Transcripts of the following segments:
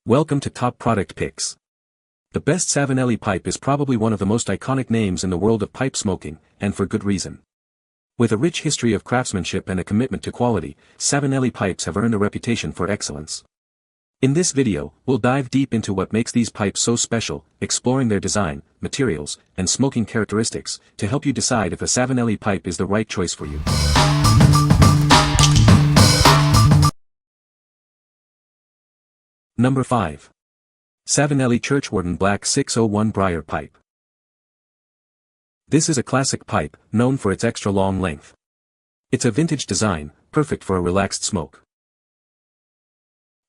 Welcome to Top Product Picks. The best Savinelli pipe is probably one of the most iconic names in the world of pipe smoking, and for good reason. With a rich history of craftsmanship and a commitment to quality, Savinelli pipes have earned a reputation for excellence. In this video, we'll dive deep into what makes these pipes so special, exploring their design, materials, and smoking characteristics, to help you decide if a Savinelli pipe is the right choice for you. Number 5. Savinelli Churchwarden Black 601 Briar Pipe. This is a classic pipe, known for its extra long length. It's a vintage design, perfect for a relaxed smoke.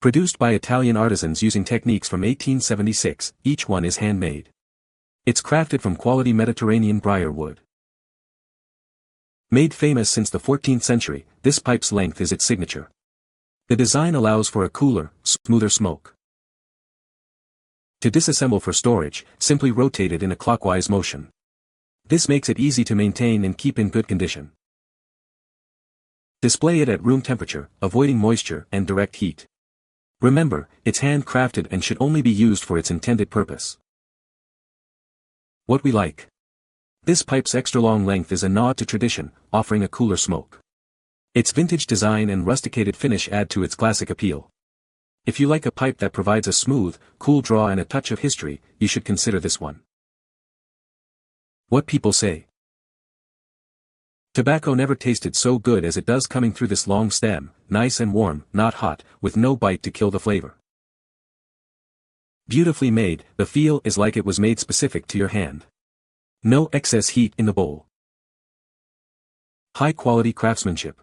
Produced by Italian artisans using techniques from 1876, each one is handmade. It's crafted from quality Mediterranean briar wood. Made famous since the 14th century, this pipe's length is its signature. The design allows for a cooler, smoother smoke. To disassemble for storage, simply rotate it in a clockwise motion. This makes it easy to maintain and keep in good condition. Display it at room temperature, avoiding moisture and direct heat. Remember, it's handcrafted and should only be used for its intended purpose. What we like. This pipe's extra long length is a nod to tradition, offering a cooler smoke. Its vintage design and rusticated finish add to its classic appeal. If you like a pipe that provides a smooth, cool draw and a touch of history, you should consider this one. What people say. Tobacco never tasted so good as it does coming through this long stem, nice and warm, not hot, with no bite to kill the flavor. Beautifully made, the feel is like it was made specific to your hand. No excess heat in the bowl. High quality craftsmanship.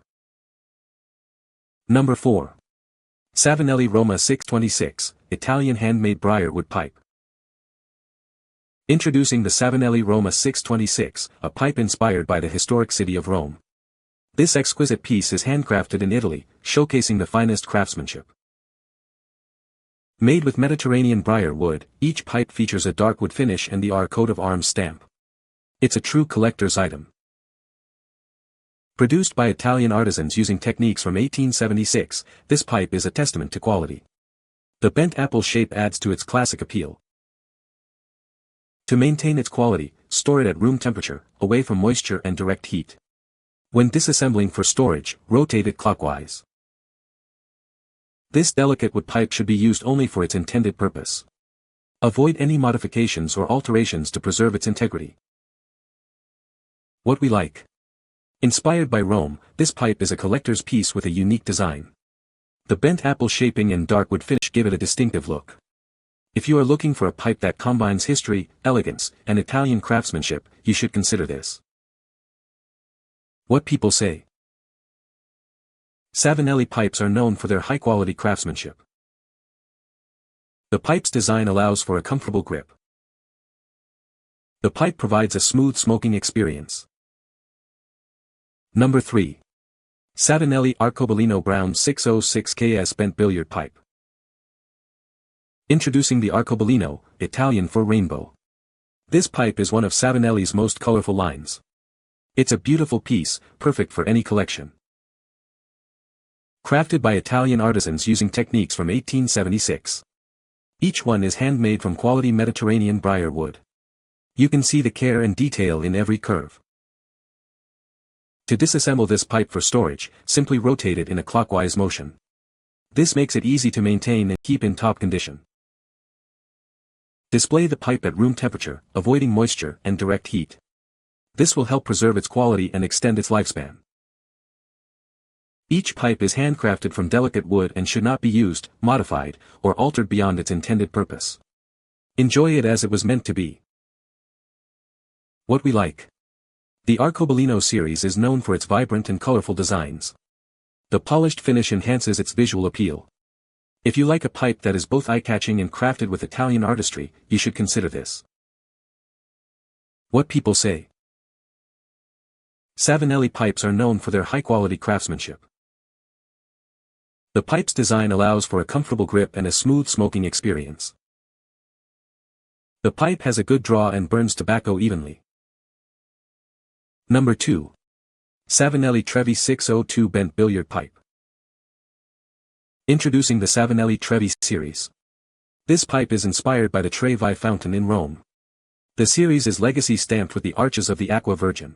Number 4. Savinelli Roma 626, Italian handmade briar wood pipe. Introducing the Savinelli Roma 626, a pipe inspired by the historic city of Rome. This exquisite piece is handcrafted in Italy, showcasing the finest craftsmanship. Made with Mediterranean briar wood, each pipe features a dark wood finish and the R coat of arms stamp. It's a true collector's item. Produced by Italian artisans using techniques from 1876, this pipe is a testament to quality. The bent apple shape adds to its classic appeal. To maintain its quality, store it at room temperature, away from moisture and direct heat. When disassembling for storage, rotate it clockwise. This delicate wood pipe should be used only for its intended purpose. Avoid any modifications or alterations to preserve its integrity. What we like. Inspired by Rome, this pipe is a collector's piece with a unique design. The bent apple shaping and dark wood finish give it a distinctive look. If you are looking for a pipe that combines history, elegance, and Italian craftsmanship, you should consider this. What people say. Savinelli pipes are known for their high-quality craftsmanship. The pipe's design allows for a comfortable grip. The pipe provides a smooth smoking experience. Number 3. Savinelli Arcobaleno Brown 606 KS Bent Billiard Pipe. Introducing the Arcobaleno, Italian for rainbow. This pipe is one of Savinelli's most colorful lines. It's a beautiful piece, perfect for any collection. Crafted by Italian artisans using techniques from 1876. Each one is handmade from quality Mediterranean briar wood. You can see the care and detail in every curve. To disassemble this pipe for storage, simply rotate it in a clockwise motion. This makes it easy to maintain and keep in top condition. Display the pipe at room temperature, avoiding moisture and direct heat. This will help preserve its quality and extend its lifespan. Each pipe is handcrafted from delicate wood and should not be used, modified, or altered beyond its intended purpose. Enjoy it as it was meant to be. What we like. The Arcobaleno series is known for its vibrant and colorful designs. The polished finish enhances its visual appeal. If you like a pipe that is both eye-catching and crafted with Italian artistry, you should consider this. What people say. Savinelli pipes are known for their high-quality craftsmanship. The pipe's design allows for a comfortable grip and a smooth smoking experience. The pipe has a good draw and burns tobacco evenly. Number 2. Savinelli Trevi 602 Bent Billiard Pipe. Introducing the Savinelli Trevi series. This pipe is inspired by the Trevi fountain in Rome. The series is legacy stamped with the arches of the Aqua Virgin.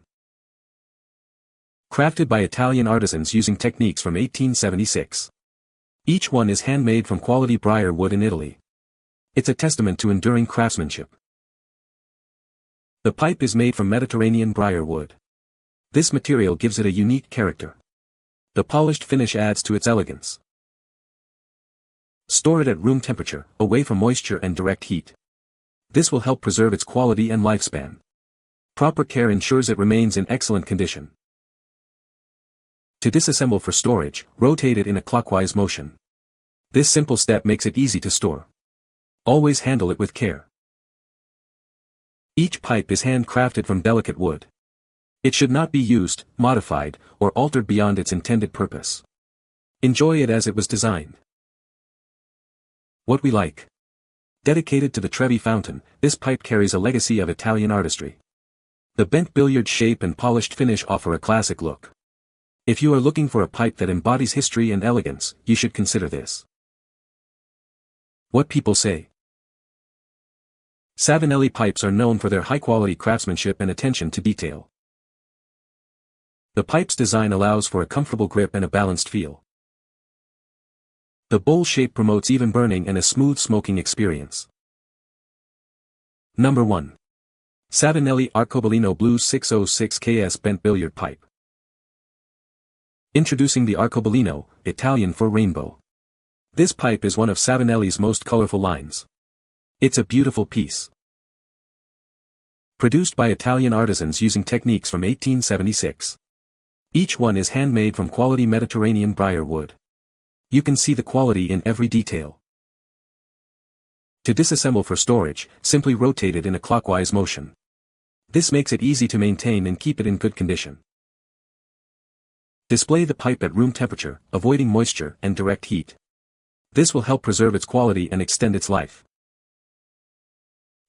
Crafted by Italian artisans using techniques from 1876. Each one is handmade from quality briar wood in Italy. It's a testament to enduring craftsmanship. The pipe is made from Mediterranean briar wood. This material gives it a unique character. The polished finish adds to its elegance. Store it at room temperature, away from moisture and direct heat. This will help preserve its quality and lifespan. Proper care ensures it remains in excellent condition. To disassemble for storage, rotate it in a clockwise motion. This simple step makes it easy to store. Always handle it with care. Each pipe is handcrafted from delicate wood. It should not be used, modified, or altered beyond its intended purpose. Enjoy it as it was designed. What we like. Dedicated to the Trevi fountain, this pipe carries a legacy of Italian artistry. The bent billiard shape and polished finish offer a classic look. If you are looking for a pipe that embodies history and elegance, you should consider this. What people say. Savinelli pipes are known for their high-quality craftsmanship and attention to detail. The pipe's design allows for a comfortable grip and a balanced feel. The bowl shape promotes even burning and a smooth smoking experience. Number 1. Savinelli Arcobaleno Blues 606 KS Bent Billiard Pipe. Introducing the Arcobaleno, Italian for rainbow. This pipe is one of Savinelli's most colorful lines. It's a beautiful piece. Produced by Italian artisans using techniques from 1876. Each one is handmade from quality Mediterranean briar wood. You can see the quality in every detail. To disassemble for storage, simply rotate it in a clockwise motion. This makes it easy to maintain and keep it in good condition. Display the pipe at room temperature, avoiding moisture and direct heat. This will help preserve its quality and extend its life.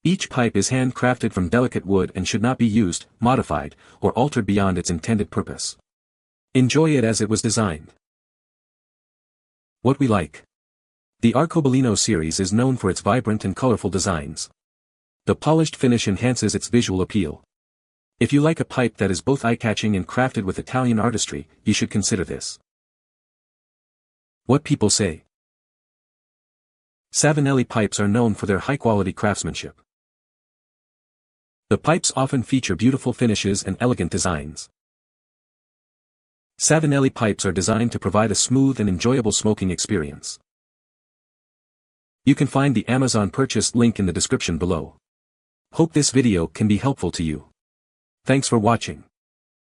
Each pipe is handcrafted from delicate wood and should not be used, modified, or altered beyond its intended purpose. Enjoy it as it was designed. What we like. The Arcobaleno series is known for its vibrant and colorful designs. The polished finish enhances its visual appeal. If you like a pipe that is both eye-catching and crafted with Italian artistry, you should consider this. What people say. Savinelli pipes are known for their high-quality craftsmanship. The pipes often feature beautiful finishes and elegant designs. Savinelli pipes are designed to provide a smooth and enjoyable smoking experience. You can find the Amazon purchase link in the description below. Hope this video can be helpful to you. Thanks for watching.